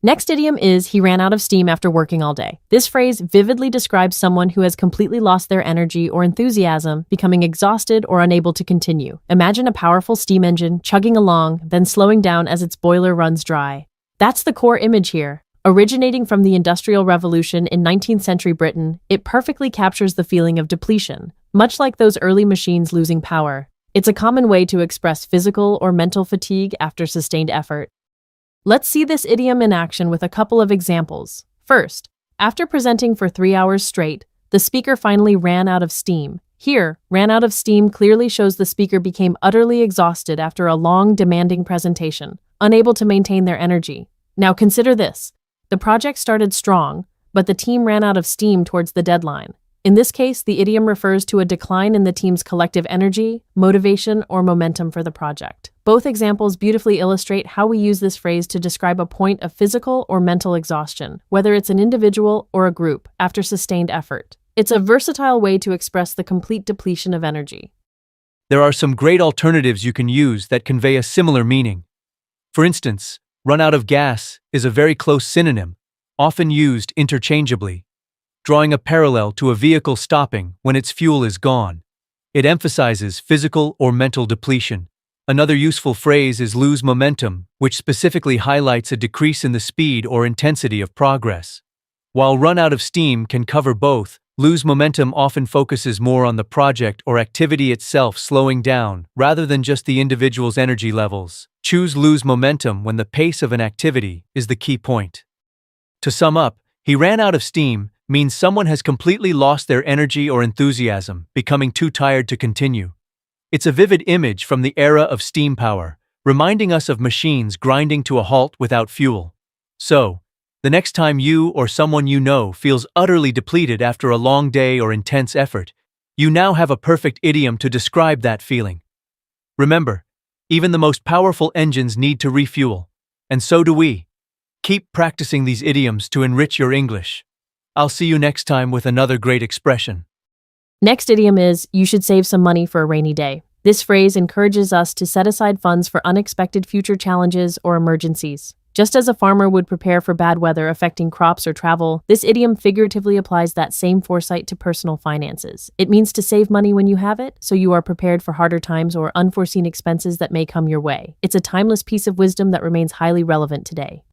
Next idiom is he ran out of steam after working all day. This phrase vividly describes someone who has completely lost their energy or enthusiasm, becoming exhausted or unable to continue. Imagine a powerful steam engine chugging along, then slowing down as its boiler runs dry. That's the core image here. Originating from the Industrial Revolution in 19th century Britain, it perfectly captures the feeling of depletion, much like those early machines losing power. It's a common way to express physical or mental fatigue after sustained effort. Let's see this idiom in action with a couple of examples. First, after presenting for 3 hours straight, the speaker finally ran out of steam. Here, ran out of steam clearly shows the speaker became utterly exhausted after a long, demanding presentation, unable to maintain their energy. Now consider this. The project started strong, but the team ran out of steam towards the deadline. In this case, the idiom refers to a decline in the team's collective energy, motivation, or momentum for the project. Both examples beautifully illustrate how we use this phrase to describe a point of physical or mental exhaustion, whether it's an individual or a group, after sustained effort. It's a versatile way to express the complete depletion of energy. There are some great alternatives you can use that convey a similar meaning. For instance, run out of gas is a very close synonym, often used interchangeably, drawing a parallel to a vehicle stopping when its fuel is gone. It emphasizes physical or mental depletion. Another useful phrase is lose momentum, which specifically highlights a decrease in the speed or intensity of progress. While run out of steam can cover both, lose momentum often focuses more on the project or activity itself slowing down rather than just the individual's energy levels. Choose lose momentum when the pace of an activity is the key point. To sum up, he ran out of steam means someone has completely lost their energy or enthusiasm, becoming too tired to continue. It's a vivid image from the era of steam power, reminding us of machines grinding to a halt without fuel. So, the next time you or someone you know feels utterly depleted after a long day or intense effort, you now have a perfect idiom to describe that feeling. Remember, even the most powerful engines need to refuel, and so do we. Keep practicing these idioms to enrich your English. I'll see you next time with another great expression. Next idiom is, you should save some money for a rainy day. This phrase encourages us to set aside funds for unexpected future challenges or emergencies. Just as a farmer would prepare for bad weather affecting crops or travel, this idiom figuratively applies that same foresight to personal finances. It means to save money when you have it, so you are prepared for harder times or unforeseen expenses that may come your way. It's a timeless piece of wisdom that remains highly relevant today.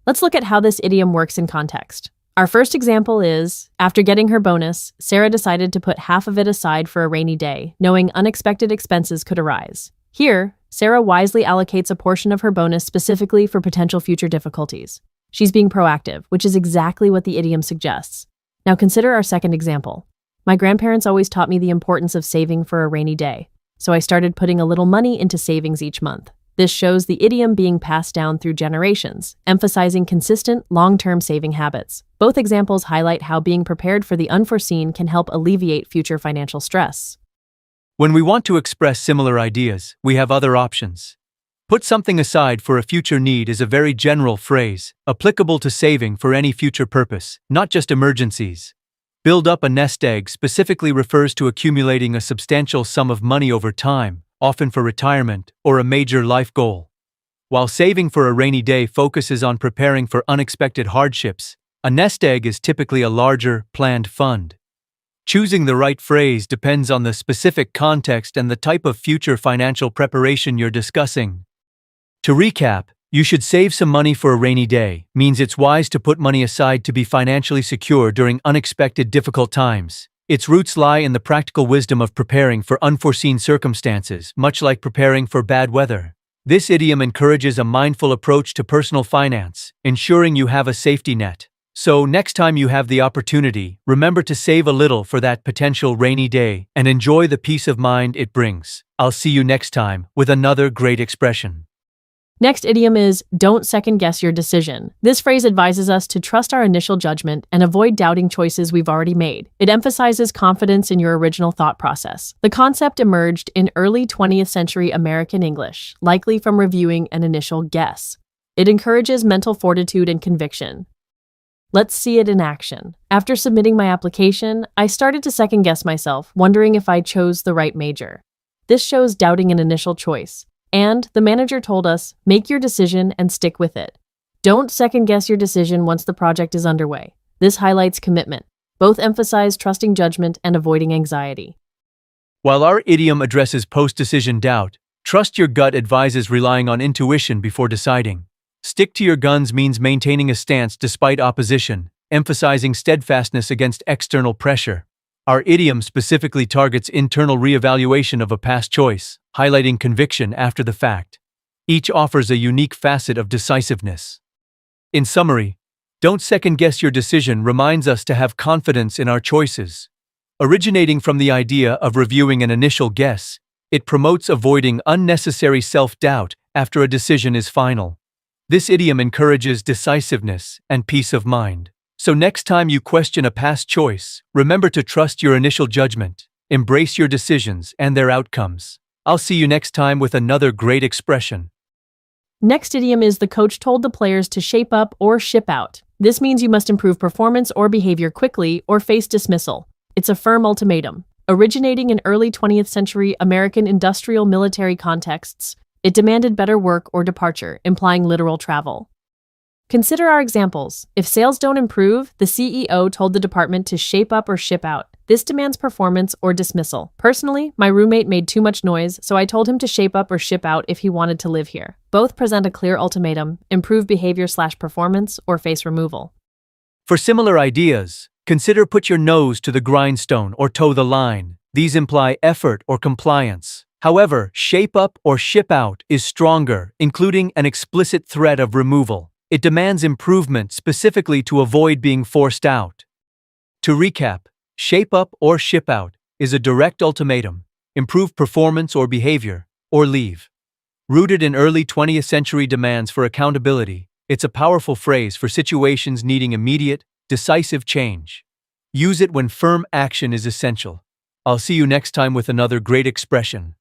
Let's look at how this idiom works in context. Our first example is, after getting her bonus, Sarah decided to put half of it aside for a rainy day, knowing unexpected expenses could arise. Here, Sarah wisely allocates a portion of her bonus specifically for potential future difficulties. She's being proactive, which is exactly what the idiom suggests. Now consider our second example. My grandparents always taught me the importance of saving for a rainy day, so I started putting a little money into savings each month. This shows the idiom being passed down through generations, emphasizing consistent, long-term saving habits. Both examples highlight how being prepared for the unforeseen can help alleviate future financial stress. When we want to express similar ideas, we have other options. Put something aside for a future need is a very general phrase, applicable to saving for any future purpose, not just emergencies. Build up a nest egg specifically refers to accumulating a substantial sum of money over time, often for retirement or a major life goal. While saving for a rainy day focuses on preparing for unexpected hardships, a nest egg is typically a larger, planned fund. Choosing the right phrase depends on the specific context and the type of future financial preparation you're discussing. To recap, you should save some money for a rainy day means it's wise to put money aside to be financially secure during unexpected difficult times. Its roots lie in the practical wisdom of preparing for unforeseen circumstances, much like preparing for bad weather. This idiom encourages a mindful approach to personal finance, ensuring you have a safety net. So, next time you have the opportunity, remember to save a little for that potential rainy day and enjoy the peace of mind it brings. I'll see you next time with another great expression. Next idiom is, don't second-guess your decision. This phrase advises us to trust our initial judgment and avoid doubting choices we've already made. It emphasizes confidence in your original thought process. The concept emerged in early 20th century American English, likely from reviewing an initial guess. It encourages mental fortitude and conviction. Let's see it in action. After submitting my application, I started to second-guess myself, wondering if I chose the right major. This shows doubting an initial choice. And the manager told us, make your decision and stick with it. Don't second guess your decision once the project is underway. This highlights commitment. Both emphasize trusting judgment and avoiding anxiety. While our idiom addresses post-decision doubt, trust your gut advises relying on intuition before deciding. Stick to your guns means maintaining a stance despite opposition, emphasizing steadfastness against external pressure. Our idiom specifically targets internal reevaluation of a past choice, highlighting conviction after the fact. Each offers a unique facet of decisiveness. In summary, don't second-guess your decision reminds us to have confidence in our choices. Originating from the idea of reviewing an initial guess, it promotes avoiding unnecessary self-doubt after a decision is final. This idiom encourages decisiveness and peace of mind. So next time you question a past choice, remember to trust your initial judgment, embrace your decisions and their outcomes. I'll see you next time with another great expression. Next idiom is the coach told the players to shape up or ship out. This means you must improve performance or behavior quickly or face dismissal. It's a firm ultimatum. Originating in early 20th century American industrial military contexts, it demanded better work or departure, implying literal travel. Consider our examples. If sales don't improve, the CEO told the department to shape up or ship out. This demands performance or dismissal. Personally, my roommate made too much noise, so I told him to shape up or ship out if he wanted to live here. Both present a clear ultimatum: improve behavior/performance or face removal. For similar ideas, consider put your nose to the grindstone or toe the line. These imply effort or compliance. However, shape up or ship out is stronger, including an explicit threat of removal. It demands improvement specifically to avoid being forced out. To recap, shape up or ship out is a direct ultimatum: improve performance or behavior, or leave. Rooted in early 20th century demands for accountability, it's a powerful phrase for situations needing immediate, decisive change. Use it when firm action is essential. I'll see you next time with another great expression.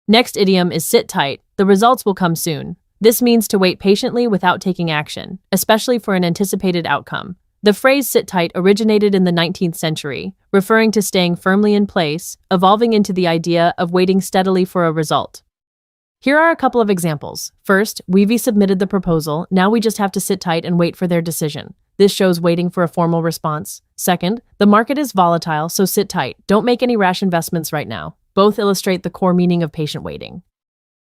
Next idiom is sit tight. The results will come soon. This means to wait patiently without taking action, especially for an anticipated outcome. The phrase sit tight originated in the 19th century, referring to staying firmly in place, evolving into the idea of waiting steadily for a result. Here are a couple of examples. First, Weavy submitted the proposal. Now we just have to sit tight and wait for their decision. This shows waiting for a formal response. Second, the market is volatile, so sit tight. Don't make any rash investments right now. Both illustrate the core meaning of patient waiting.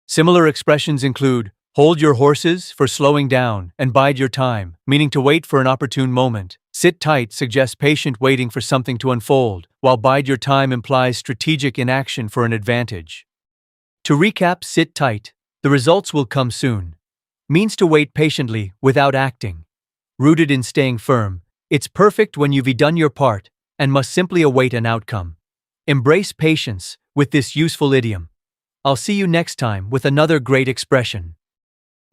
Similar expressions include hold your horses for slowing down and bide your time, meaning to wait for an opportune moment. Sit tight suggests patient waiting for something to unfold, while bide your time implies strategic inaction for an advantage. To recap, sit tight, the results will come soon, means to wait patiently without acting. Rooted in staying firm, it's perfect when you've done your part and must simply await an outcome. Embrace patience with this useful idiom. I'll see you next time with another great expression.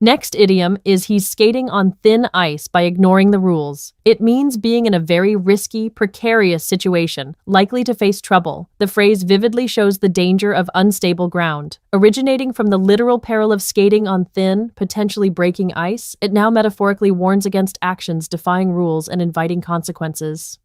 Next idiom is he's skating on thin ice by ignoring the rules. It means being in a very risky, precarious situation, likely to face trouble. The phrase vividly shows the danger of unstable ground. Originating from the literal peril of skating on thin, potentially breaking ice, it now metaphorically warns against actions defying rules and inviting consequences.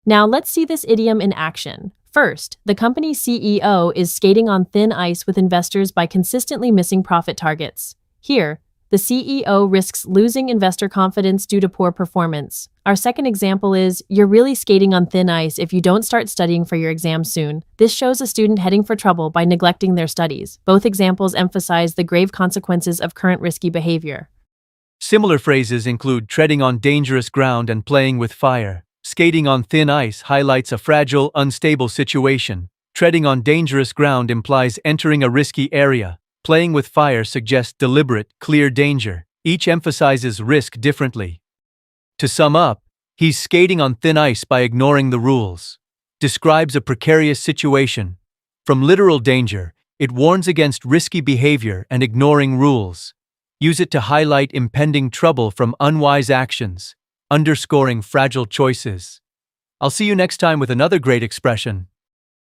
Now let's see this idiom in action. First, the company's CEO is skating on thin ice with investors by consistently missing profit targets. Here, the CEO risks losing investor confidence due to poor performance. Our second example is, you're really skating on thin ice if you don't start studying for your exam soon. This shows a student heading for trouble by neglecting their studies. Both examples emphasize the grave consequences of current risky behavior. Similar phrases include treading on dangerous ground and playing with fire. Skating on thin ice highlights a fragile, unstable situation. Treading on dangerous ground implies entering a risky area. Playing with fire suggests deliberate, clear danger. Each emphasizes risk differently. To sum up, he's skating on thin ice by ignoring the rules. Describes a precarious situation. From literal danger, it warns against risky behavior and ignoring rules. Use it to highlight impending trouble from unwise actions, underscoring fragile choices. I'll see you next time with another great expression.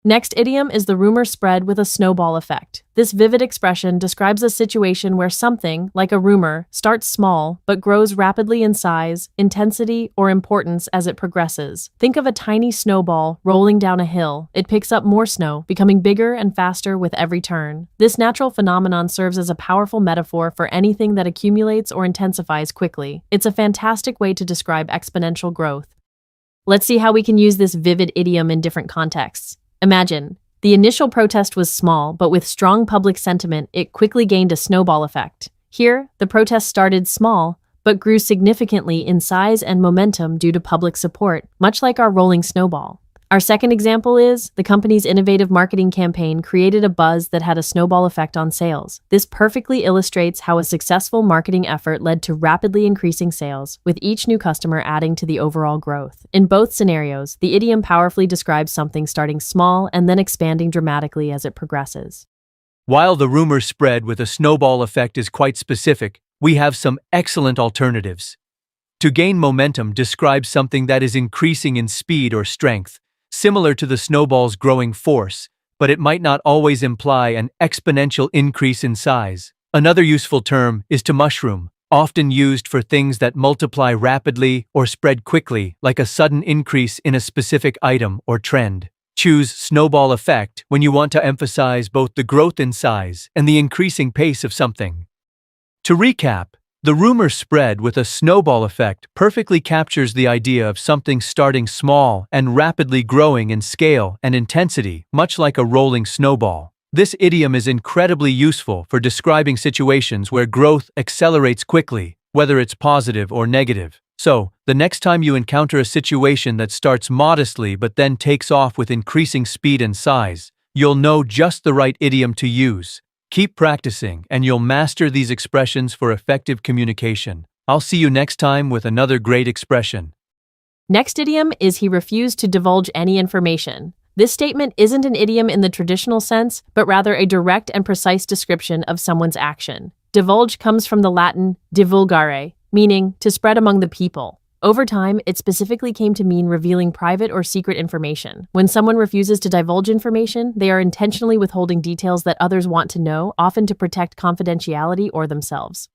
Next idiom is the rumor spread with a snowball effect. This vivid expression describes a situation where something, like a rumor, starts small but grows rapidly in size, intensity, or importance as it progresses. Think of a tiny snowball rolling down a hill. It picks up more snow, becoming bigger and faster with every turn. This natural phenomenon serves as a powerful metaphor for anything that accumulates or intensifies quickly. It's a fantastic way to describe exponential growth. Let's see how we can use this vivid idiom in different contexts. Imagine, the initial protest was small, but with strong public sentiment, it quickly gained a snowball effect. Here, the protest started small, but grew significantly in size and momentum due to public support, much like our rolling snowball. Our second example is, the company's innovative marketing campaign created a buzz that had a snowball effect on sales. This perfectly illustrates how a successful marketing effort led to rapidly increasing sales, with each new customer adding to the overall growth. In both scenarios, the idiom powerfully describes something starting small and then expanding dramatically as it progresses. While the rumor spread with a snowball effect is quite specific, we have some excellent alternatives. To gain momentum describes something that is increasing in speed or strength, similar to the snowball's growing force, but it might not always imply an exponential increase in size. Another useful term is to mushroom, often used for things that multiply rapidly or spread quickly, like a sudden increase in a specific item or trend. Choose snowball effect when you want to emphasize both the growth in size and the increasing pace of something. To recap, the rumor spread with a snowball effect perfectly captures the idea of something starting small and rapidly growing in scale and intensity, much like a rolling snowball. This idiom is incredibly useful for describing situations where growth accelerates quickly, whether it's positive or negative. So, the next time you encounter a situation that starts modestly but then takes off with increasing speed and size, you'll know just the right idiom to use. Keep practicing, and you'll master these expressions for effective communication. I'll see you next time with another great expression. Next idiom is he refused to divulge any information. This statement isn't an idiom in the traditional sense, but rather a direct and precise description of someone's action. Divulge comes from the Latin divulgare, meaning to spread among the people. Over time, it specifically came to mean revealing private or secret information. When someone refuses to divulge information, they are intentionally withholding details that others want to know, often to protect confidentiality or themselves.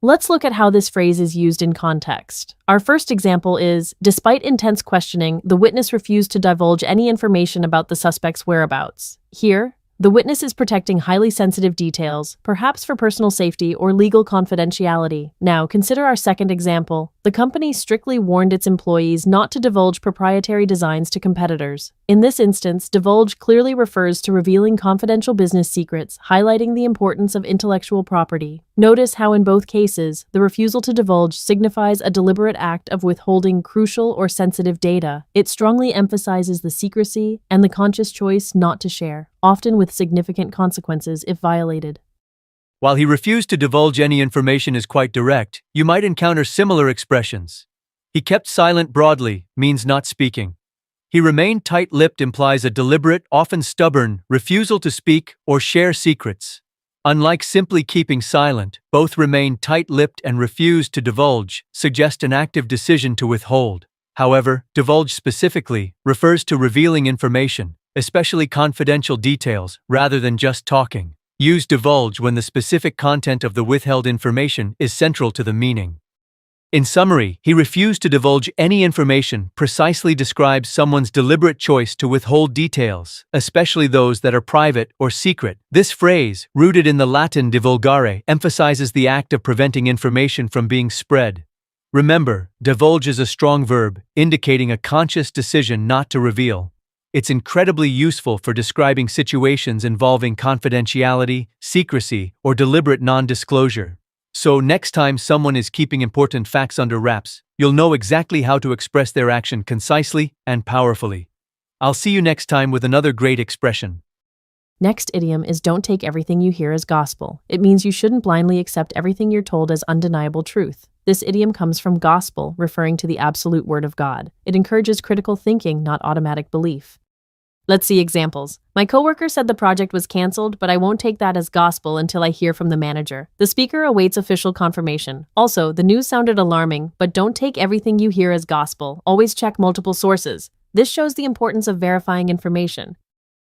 Let's look at how this phrase is used in context. Our first example is, despite intense questioning, the witness refused to divulge any information about the suspect's whereabouts. Here, the witness is protecting highly sensitive details, perhaps for personal safety or legal confidentiality. Now, consider our second example. The company strictly warned its employees not to divulge proprietary designs to competitors. In this instance, divulge clearly refers to revealing confidential business secrets, highlighting the importance of intellectual property. Notice how in both cases, the refusal to divulge signifies a deliberate act of withholding crucial or sensitive data. It strongly emphasizes the secrecy and the conscious choice not to share, often with significant consequences if violated. While he refused to divulge any information is quite direct, you might encounter similar expressions. He kept silent broadly means not speaking. He remained tight-lipped implies a deliberate, often stubborn, refusal to speak or share secrets. Unlike simply keeping silent, both remain tight-lipped and refuse to divulge, suggest an active decision to withhold. However, divulge specifically refers to revealing information, especially confidential details, rather than just talking. Use divulge when the specific content of the withheld information is central to the meaning. In summary, he refused to divulge any information precisely describes someone's deliberate choice to withhold details, especially those that are private or secret. This phrase, rooted in the Latin divulgare, emphasizes the act of preventing information from being spread. Remember, divulge is a strong verb, indicating a conscious decision not to reveal. It's incredibly useful for describing situations involving confidentiality, secrecy, or deliberate non-disclosure. So next time someone is keeping important facts under wraps, you'll know exactly how to express their action concisely and powerfully. I'll see you next time with another great expression. Next idiom is don't take everything you hear as gospel. It means you shouldn't blindly accept everything you're told as undeniable truth. This idiom comes from gospel, referring to the absolute word of God. It encourages critical thinking, not automatic belief. Let's see examples. My coworker said the project was canceled, but I won't take that as gospel until I hear from the manager. The speaker awaits official confirmation. Also, the news sounded alarming, but don't take everything you hear as gospel. Always check multiple sources. This shows the importance of verifying information.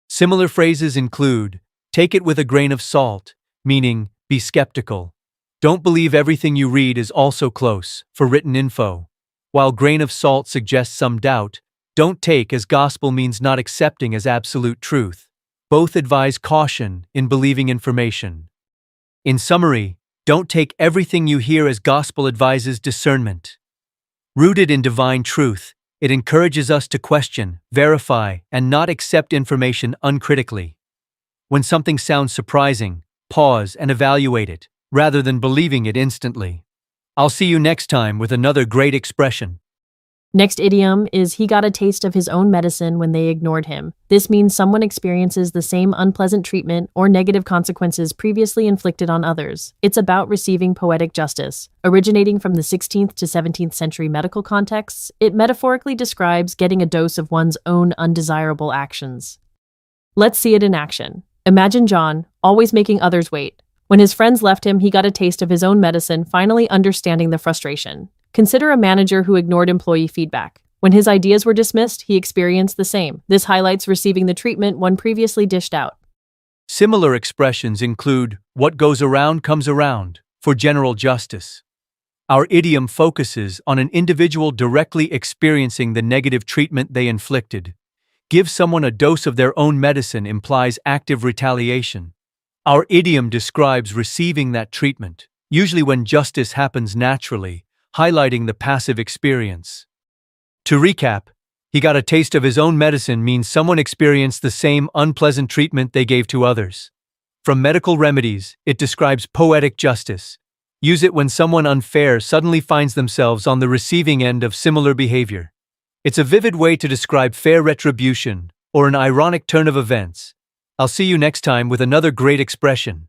Similar phrases include, take it with a grain of salt, meaning, be skeptical. Don't believe everything you read is also close, for written info. While grain of salt suggests some doubt, don't take as gospel means not accepting as absolute truth. Both advise caution in believing information. In summary, don't take everything you hear as gospel advises discernment. Rooted in divine truth, it encourages us to question, verify, and not accept information uncritically. When something sounds surprising, pause and evaluate it, rather than believing it instantly. I'll see you next time with another great expression. Next idiom is he got a taste of his own medicine when they ignored him. This means someone experiences the same unpleasant treatment or negative consequences previously inflicted on others. It's about receiving poetic justice. Originating from the 16th to 17th century medical contexts, it metaphorically describes getting a dose of one's own undesirable actions. Let's see it in action. Imagine John, always making others wait. When his friends left him, he got a taste of his own medicine, finally understanding the frustration. Consider a manager who ignored employee feedback. When his ideas were dismissed, he experienced the same. This highlights receiving the treatment one previously dished out. Similar expressions include, what goes around comes around, for general justice. Our idiom focuses on an individual directly experiencing the negative treatment they inflicted. Give someone a dose of their own medicine implies active retaliation. Our idiom describes receiving that treatment, usually when justice happens naturally, highlighting the passive experience. To recap, he got a taste of his own medicine means someone experienced the same unpleasant treatment they gave to others. From medical remedies, it describes poetic justice. Use it when someone unfair suddenly finds themselves on the receiving end of similar behavior. It's a vivid way to describe fair retribution or an ironic turn of events. I'll see you next time with another great expression.